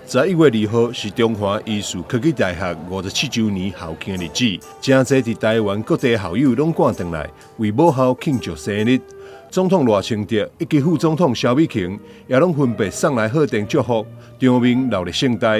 11月2号是中华艺术科技大学57周年校庆的日子，真侪伫台湾各地校友拢赶回来为母校庆祝生日。总统赖清德以及副总统萧美琴也拢分别送来贺电祝福，场面热烈盛大。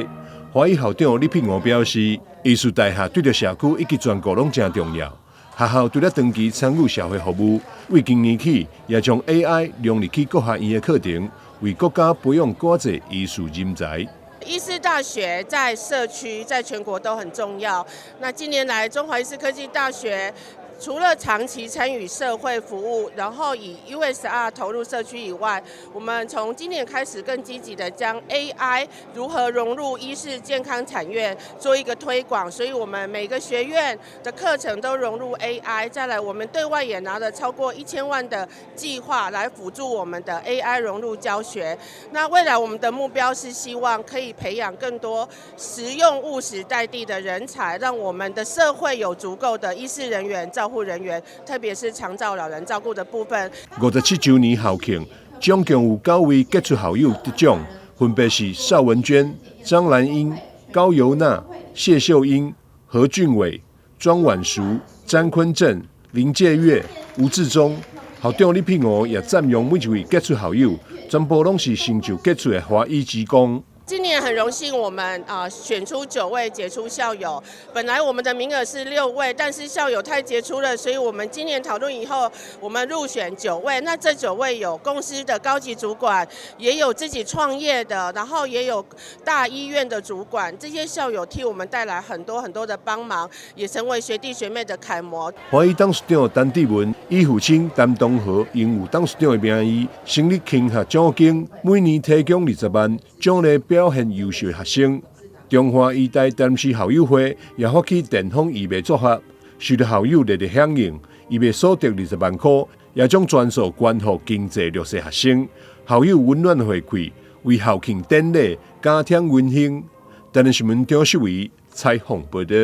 华裔校长李聘娥表示，艺术大学对着社区以及全国拢真重要。学校除了长期参与社会服务，为今年起也将 AI 融入去各学院的课程，为国家培养更侪艺术人才。医师大学在社区、在全国都很重要。那近年来，中华医师科技大学除了长期参与社会服务，然后以 USR 投入社区以外，我们从今年开始更积极的将 AI 如何融入医事健康产业做一个推广，所以我们每个学院的课程都融入 AI。再来，我们对外也拿了超过1000万的计划来辅助我们的 AI 融入教学。那未来我们的目标是希望可以培养更多实用务实在地的人才，让我们的社会有足够的医事人员、照护人员，特别是长照老人照顾的部分。57周年校庆，总共有9位杰出校友得奖，分别是邵文娟、张兰英、高尤娜、谢秀英、何俊伟、庄婉淑、詹坤正、林介月、吴志忠。校长李聘娥也赞扬每一位杰出校友，全部拢是成就杰出的华裔职工。今年很荣幸，我们选出9位杰出校友。本来我们的名额是6位，但是校友太杰出了，所以我们今年讨论以后，我们入选9位。那这9位有公司的高级主管，也有自己创业的，然后也有大医院的主管。这些校友替我们带来很多很多的帮忙，也成为学弟学妹的楷模。华裔董事长陈志文以父亲陈东和拥有董事长的名义，成立庆学奖金，每年提供20万，奖励表现优秀的学生。中华医大台南市校友会也发起电风义卖作法，受到校友热烈响应，义卖所得20万块，也将全数捐予经济弱势学生。校友温暖回馈，为校庆典礼加添温馨。台南新闻张秀维采访报道。